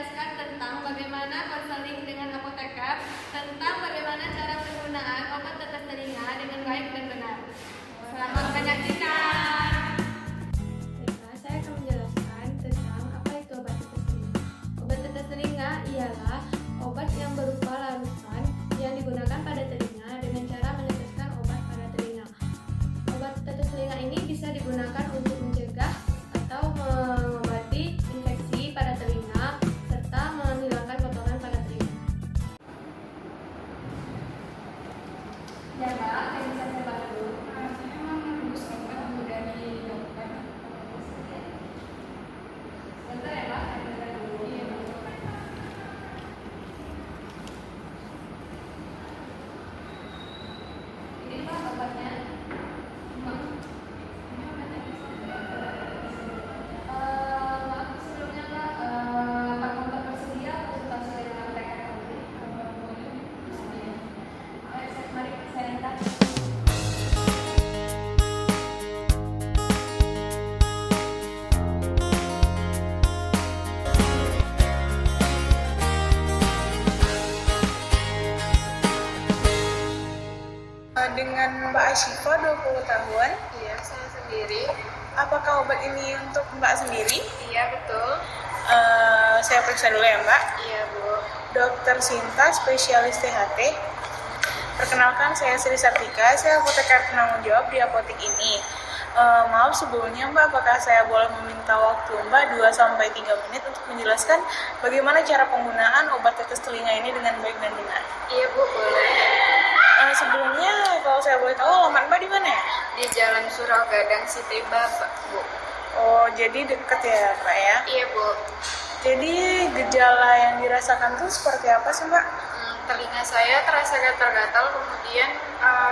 menjelaskan tentang bagaimana konseling dengan apoteker, tentang bagaimana cara penggunaan obat tetes telinga dengan baik dan benar. Selamat menyaksikan. Saya akan menjelaskan tentang apa itu obat tetes telinga. Obat tetes telinga ialah obat yang berupa larutan yang digunakan pada telinga dengan cara meneteskan obat pada telinga. Obat tetes telinga ini bisa digunakan untuk mencegah atau mengobati infeksi pada telinga serta menghilangkan kotoran pada telinga. Ya Mbak, yang bisa saya bantu? Saya memang menembus obat dari dokter. Sebentar ya Mbak, saya bisa dulu. Iya, Mbak. Ini Mbak obatnya. Mbak, ini obatnya bisa. Maaf sebelumnya Mbak, apakah Mbak bersedia konsultasi dengan apoteker nanti? Boleh. Mari saya minta. Dengan Mbak Asyifa 20 tahun. Iya, saya sendiri. Apakah obat ini untuk Mbak sendiri? Iya, betul. Saya periksa dulu ya Mbak. Iya, Bu. Dokter Sinta, spesialis THT. Perkenalkan, saya Sri Sartika, saya apoteker penanggung jawab di apotek ini. Maaf sebelumnya Mbak, apakah saya boleh meminta waktu Mbak 2-3 menit untuk menjelaskan bagaimana cara penggunaan obat tetes telinga ini dengan baik dan benar? Iya, Bu, boleh. Sebelumnya, kalau saya boleh tahu, alamat Mbak di mana ya? Di Jalan Surau Gadang, Siti Bapak, Bu. Oh, jadi deket ya Mbak ya? Iya, Bu. Jadi gejala yang dirasakan tuh seperti apa sih Mbak? Telinga saya terasa gatal-gatal, kemudian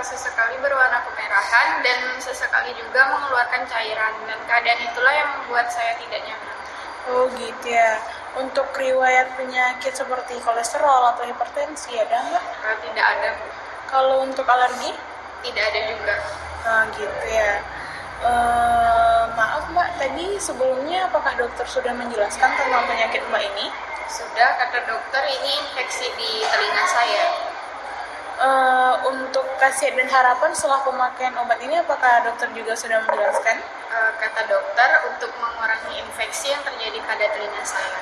sesekali berwarna kemerahan dan sesekali juga mengeluarkan cairan, dan keadaan itulah yang membuat saya tidak nyaman. Oh gitu ya. Untuk riwayat penyakit seperti kolesterol atau hipertensi ada nggak? Tidak ada, Bu. Kalau untuk alergi? Tidak ada juga. Nah gitu ya. Maaf Mbak, tadi sebelumnya apakah dokter sudah menjelaskan tentang penyakit Mbak ini? Sudah, kata dokter, ini infeksi di telinga saya. Untuk khasiat dan harapan setelah pemakaian obat ini, apakah dokter juga sudah menjelaskan? Kata dokter, untuk mengurangi infeksi yang terjadi pada telinga saya.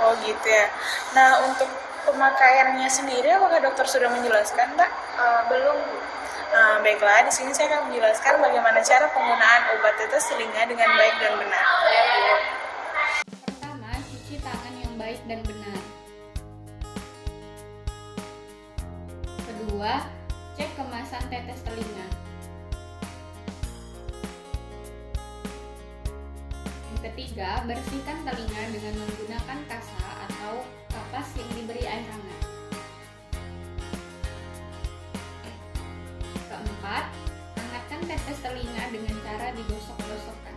Oh gitu ya. Nah untuk pemakaiannya sendiri, apakah dokter sudah menjelaskan Mbak? Belum, Bu. Nah, baiklah, di sini saya akan menjelaskan bagaimana cara penggunaan obat tetes telinga dengan baik dan benar. Ya, Bu. Pertama, cuci tangan yang baik dan benar. Kedua, cek kemasan tetes telinga. Yang ketiga, bersihkan telinga dengan menggunakan kasa atau kapas yang diberi air hangat. Keempat, hangatkan tetes telinga dengan cara digosok-gosokkan.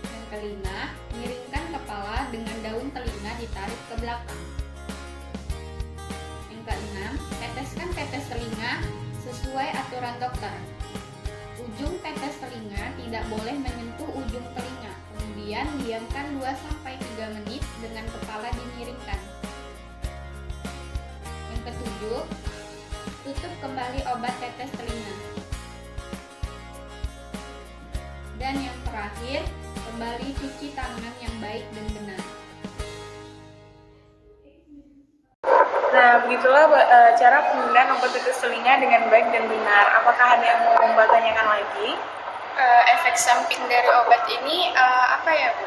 Yang kelima, miringkan kepala dengan daun telinga ditarik ke belakang. Yang keenam, teteskan tetes telinga sesuai aturan dokter. Ujung tetes telinga tidak boleh menyentuh ujung telinga. Kemudian diamkan 2-3 menit dengan kepala dimiringkan. Yang ketujuh, tutup kembali obat tetes telinga. Dan yang terakhir, kembali cuci tangan yang baik dan benar. Nah, begitulah cara penggunaan obat tetes telinga dengan baik dan benar. Apakah ada yang mau Mbak tanyakan lagi? Efek samping dari obat ini apa ya, Bu?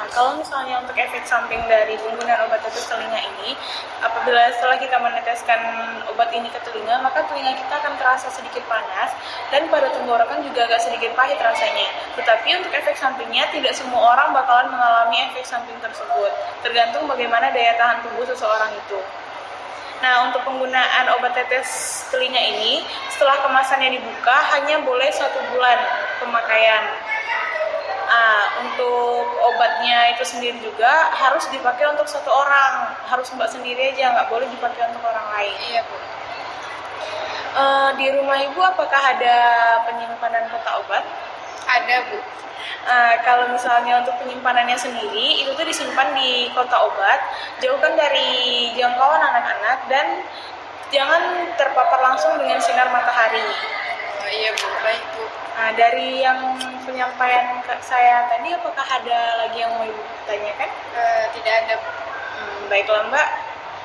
Kalau misalnya untuk efek samping dari penggunaan obat tetes telinga ini, apabila setelah kita meneteskan obat ini ke telinga, maka telinga kita akan terasa sedikit panas dan pada tenggorokan juga agak sedikit pahit rasanya. Tetapi untuk efek sampingnya, tidak semua orang bakalan mengalami efek samping tersebut. Tergantung bagaimana daya tahan tubuh seseorang itu. Nah, untuk penggunaan obat tetes telinga ini, setelah kemasannya dibuka, hanya boleh 1 bulan pemakaian. Untuk obatnya itu sendiri juga harus dipakai untuk 1 orang, harus Mbak sendiri aja, nggak boleh dipakai untuk orang lain. Iya, Bu. Di rumah Ibu apakah ada penyimpanan kotak obat? Ada, Bu. Kalau misalnya untuk penyimpanannya sendiri, itu tuh disimpan di kotak obat, jauhkan dari jangkauan anak-anak, dan jangan terpapar langsung dengan sinar matahari. Oh, iya Bu, baik Bu. Nah, dari yang penyampaian saya tadi, apakah ada lagi yang mau Ibu tanyakan? Tidak ada Bu. Baiklah Mbak,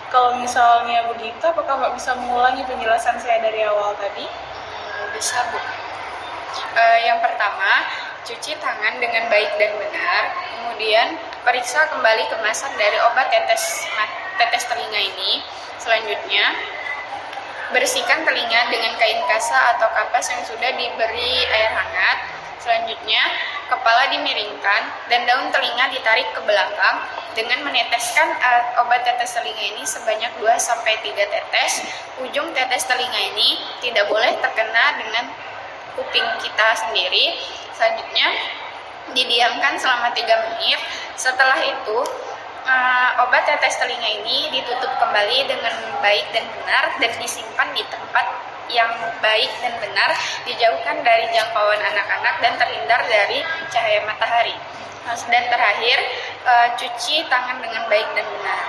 kalau misalnya begitu, apakah Mbak bisa mengulangi penjelasan saya dari awal tadi? Bisa Bu. Yang pertama, cuci tangan dengan baik dan benar, kemudian periksa kembali kemasan dari obat tetes telinga ini. Selanjutnya, bersihkan telinga dengan kain kasa atau kapas yang sudah diberi air hangat. Selanjutnya, kepala dimiringkan dan daun telinga ditarik ke belakang dengan meneteskan obat tetes telinga ini sebanyak 2-3 tetes. Ujung tetes telinga ini tidak boleh terkena dengan kuping kita sendiri. Selanjutnya, didiamkan selama 3 menit. Setelah itu, obat tetes telinga ini ditutup kembali dengan baik dan benar dan disimpan di tempat yang baik dan benar, dijauhkan dari jangkauan anak-anak dan terhindar dari cahaya matahari. Dan terakhir, cuci tangan dengan baik dan benar.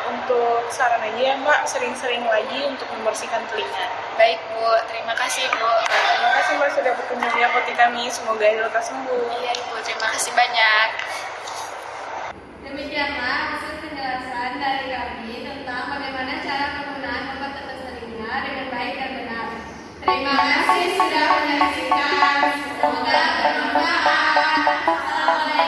Untuk saran aja ya Mbak, sering-sering lagi untuk membersihkan telinga. Baik Bu, terima kasih Bu. Terima kasih Mbak sudah berkunjung di apotek kami, semoga lekas sembuh. Iya Ibu, terima kasih banyak. Demikianlah hasil penjelasan dari kami tentang bagaimana cara penggunaan obat tetes telinga dengan baik dan benar. Terima kasih sudah menyaksikan. Semoga bermanfaat. Assalamualaikum.